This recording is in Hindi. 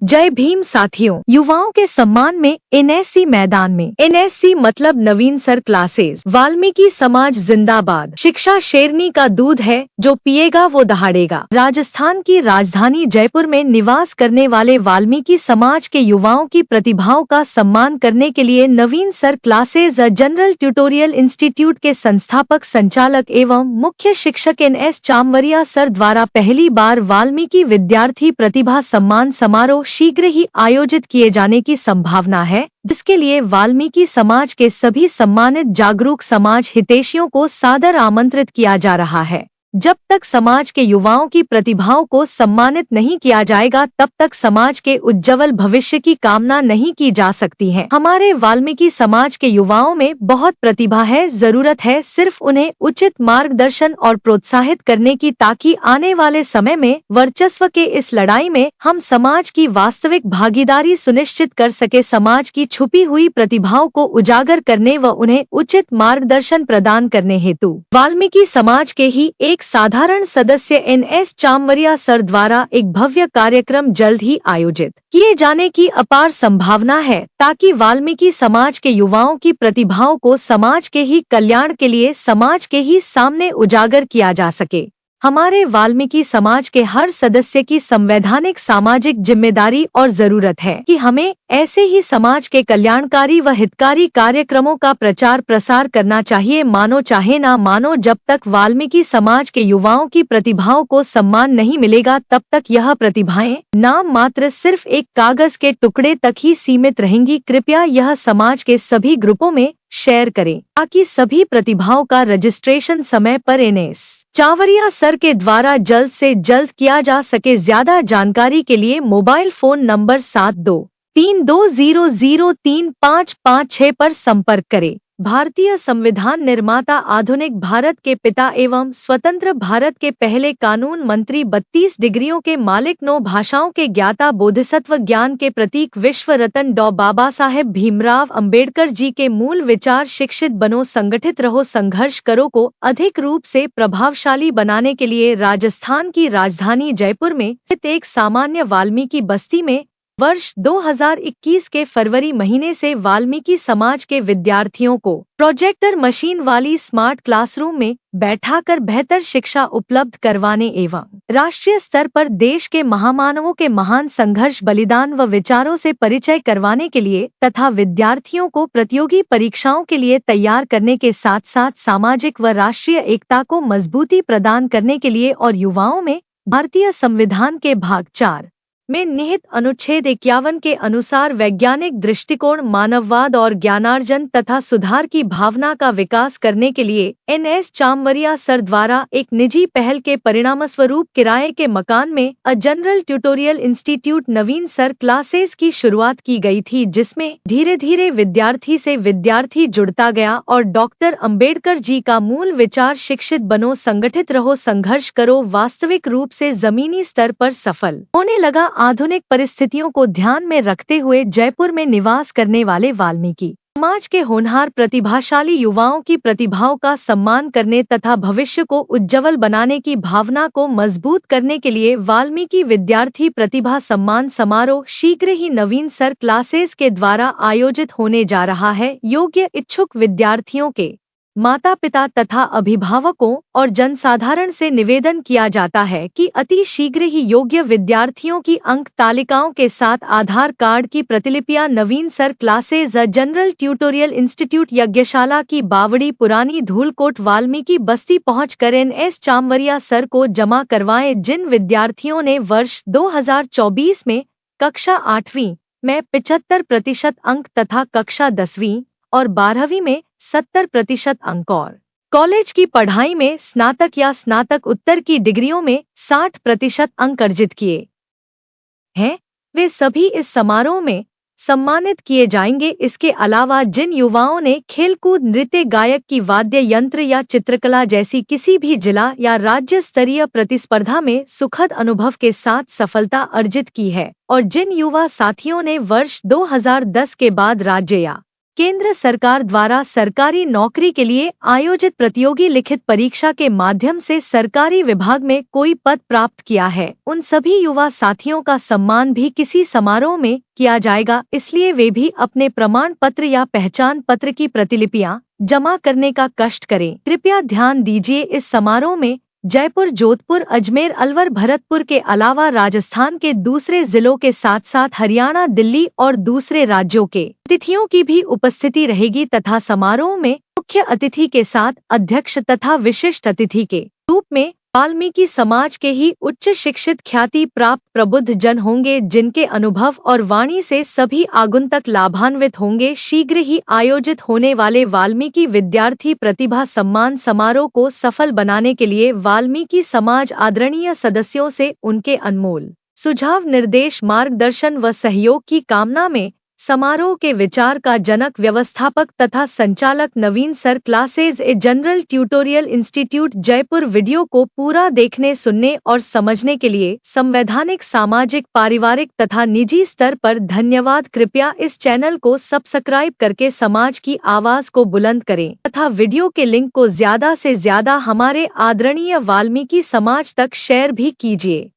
जय भीम साथियों, युवाओं के सम्मान में एनएससी मैदान में। एनएससी मतलब नवीन सर क्लासेस। वाल्मीकि समाज जिंदाबाद। शिक्षा शेरनी का दूध है, जो पिएगा वो दहाड़ेगा। राजस्थान की राजधानी जयपुर में निवास करने वाले वाल्मीकि समाज के युवाओं की प्रतिभाओं का सम्मान करने के लिए Naveen sir classes general tutorial institute के संस्थापक संचालक एवं मुख्य शिक्षक NS चामवरिया सर द्वारा पहली बार वाल्मीकि विद्यार्थी प्रतिभा सम्मान समारोह शीघ्र ही आयोजित किए जाने की संभावना है, जिसके लिए वाल्मीकि समाज के सभी सम्मानित जागरूक समाज हितैषियों को सादर आमंत्रित किया जा रहा है। जब तक समाज के युवाओं की प्रतिभाओं को सम्मानित नहीं किया जाएगा, तब तक समाज के उज्जवल भविष्य की कामना नहीं की जा सकती है। हमारे वाल्मीकि समाज के युवाओं में बहुत प्रतिभा है, जरूरत है सिर्फ उन्हें उचित मार्गदर्शन और प्रोत्साहित करने की, ताकि आने वाले समय में वर्चस्व के इस लड़ाई में हम समाज की वास्तविक भागीदारी सुनिश्चित कर सके। समाज की छुपी हुई प्रतिभाओं को उजागर करने व उन्हें उचित मार्गदर्शन प्रदान करने हेतु वाल्मीकि समाज के ही एक साधारण सदस्य NS चामवरिया सर द्वारा एक भव्य कार्यक्रम जल्द ही आयोजित किए जाने की अपार संभावना है, ताकि वाल्मीकि समाज के युवाओं की प्रतिभाओं को समाज के ही कल्याण के लिए समाज के ही सामने उजागर किया जा सके। हमारे वाल्मीकि समाज के हर सदस्य की संवैधानिक सामाजिक जिम्मेदारी और जरूरत है कि हमें ऐसे ही समाज के कल्याणकारी व हितकारी कार्यक्रमों का प्रचार प्रसार करना चाहिए। मानो चाहे ना मानो, जब तक वाल्मीकि समाज के युवाओं की प्रतिभाओं को सम्मान नहीं मिलेगा, तब तक यह प्रतिभाएं नाम मात्र सिर्फ एक कागज के टुकड़े तक ही सीमित रहेंगी। कृपया यह समाज के सभी ग्रुपों में शेयर करें, ताकि सभी प्रतिभाओं का रजिस्ट्रेशन समय पर NS चामवरिया सर के द्वारा जल्द से जल्द किया जा सके। ज्यादा जानकारी के लिए मोबाइल फोन नंबर 7232003556 पर संपर्क करें। भारतीय संविधान निर्माता, आधुनिक भारत के पिता एवं स्वतंत्र भारत के पहले कानून मंत्री, 32 डिग्रियों के मालिक, 9 भाषाओं के ज्ञाता, बोधिसत्व ज्ञान के प्रतीक, विश्व रत्न डॉ बाबा साहेब भीमराव अंबेडकर जी के मूल विचार, शिक्षित बनो, संगठित रहो, संघर्ष करो को अधिक रूप से प्रभावशाली बनाने के लिए राजस्थान की राजधानी जयपुर में स्थित एक सामान्य वाल्मीकि बस्ती में वर्ष 2021 के फरवरी महीने से वाल्मीकि समाज के विद्यार्थियों को प्रोजेक्टर मशीन वाली स्मार्ट क्लासरूम में बैठाकर बेहतर शिक्षा उपलब्ध करवाने एवं राष्ट्रीय स्तर पर देश के महामानवों के महान संघर्ष, बलिदान व विचारों से परिचय करवाने के लिए तथा विद्यार्थियों को प्रतियोगी परीक्षाओं के लिए तैयार करने के साथ साथ सामाजिक व राष्ट्रीय एकता को मजबूती प्रदान करने के लिए और युवाओं में भारतीय संविधान के भाग 4 में निहित अनुच्छेद 51 के अनुसार वैज्ञानिक दृष्टिकोण, मानववाद और ज्ञानार्जन तथा सुधार की भावना का विकास करने के लिए NS चामवरिया सर द्वारा एक निजी पहल के परिणामस्वरूप किराए के मकान में जनरल ट्यूटोरियल इंस्टीट्यूट नवीन सर क्लासेस की शुरुआत की गई थी, जिसमें धीरे धीरे विद्यार्थी से विद्यार्थी जुड़ता गया और डॉक्टर अंबेडकर जी का मूल विचार, शिक्षित बनो, संगठित रहो, संघर्ष करो, वास्तविक रूप से जमीनी स्तर पर सफल होने लगा। आधुनिक परिस्थितियों को ध्यान में रखते हुए जयपुर में निवास करने वाले वाल्मीकि समाज के होनहार प्रतिभाशाली युवाओं की प्रतिभाओं का सम्मान करने तथा भविष्य को उज्जवल बनाने की भावना को मजबूत करने के लिए वाल्मीकि विद्यार्थी प्रतिभा सम्मान समारोह शीघ्र ही नवीन सर क्लासेस के द्वारा आयोजित होने जा रहा है। योग्य इच्छुक विद्यार्थियों के माता पिता तथा अभिभावकों और जनसाधारण से निवेदन किया जाता है कि अति शीघ्र ही योग्य विद्यार्थियों की अंक तालिकाओं के साथ आधार कार्ड की प्रतिलिपियां Naveen sir classes general tutorial institute, यज्ञशाला की बावड़ी, पुरानी धूलकोट, वाल्मीकि बस्ती पहुंचकर NS चामवरिया सर को जमा करवाएं। जिन विद्यार्थियों ने वर्ष 2024 में कक्षा 8वीं में 75% अंक तथा कक्षा 10वीं और 12वीं में 70% अंक और कॉलेज की पढ़ाई में स्नातक या स्नातक उत्तर की डिग्रियों में 60% अंक अर्जित किए हैं, वे सभी इस समारोह में सम्मानित किए जाएंगे। इसके अलावा जिन युवाओं ने खेलकूद, नृत्य, गायक की वाद्य यंत्र या चित्रकला जैसी किसी भी जिला या राज्य स्तरीय प्रतिस्पर्धा में सुखद अनुभव के साथ सफलता अर्जित की है, और जिन युवा साथियों ने वर्ष 2010 के बाद राज्य या केंद्र सरकार द्वारा सरकारी नौकरी के लिए आयोजित प्रतियोगी लिखित परीक्षा के माध्यम से सरकारी विभाग में कोई पद प्राप्त किया है, उन सभी युवा साथियों का सम्मान भी किसी समारोह में किया जाएगा। इसलिए वे भी अपने प्रमाण पत्र या पहचान पत्र की प्रतिलिपियां जमा करने का कष्ट करें। कृपया ध्यान दीजिए, इस समारोह में जयपुर, जोधपुर, अजमेर, अलवर, भरतपुर के अलावा राजस्थान के दूसरे जिलों के साथ साथ हरियाणा, दिल्ली और दूसरे राज्यों के अतिथियों की भी उपस्थिति रहेगी तथा समारोह में मुख्य अतिथि के साथ अध्यक्ष तथा विशिष्ट अतिथि के रूप में वाल्मीकि समाज के ही उच्च शिक्षित, ख्याति प्राप्त प्रबुद्ध जन होंगे, जिनके अनुभव और वाणी से सभी आगंतुक लाभान्वित होंगे। शीघ्र ही आयोजित होने वाले वाल्मीकि विद्यार्थी प्रतिभा सम्मान समारोह को सफल बनाने के लिए वाल्मीकि समाज आदरणीय सदस्यों से उनके अनमोल सुझाव, निर्देश, मार्गदर्शन व सहयोग की कामना में समारोह के विचार का जनक, व्यवस्थापक तथा संचालक Naveen sir, classes a general tutorial institute, Jaipur. Video को पूरा देखने, सुनने और समझने के लिए संवैधानिक, सामाजिक, पारिवारिक तथा निजी स्तर पर धन्यवाद। कृपया इस चैनल को सब्सक्राइब करके समाज की आवाज को बुलंद करें तथा वीडियो के लिंक को ज्यादा से ज्यादा हमारे आदरणीय वाल्मीकि समाज तक शेयर भी कीजिए।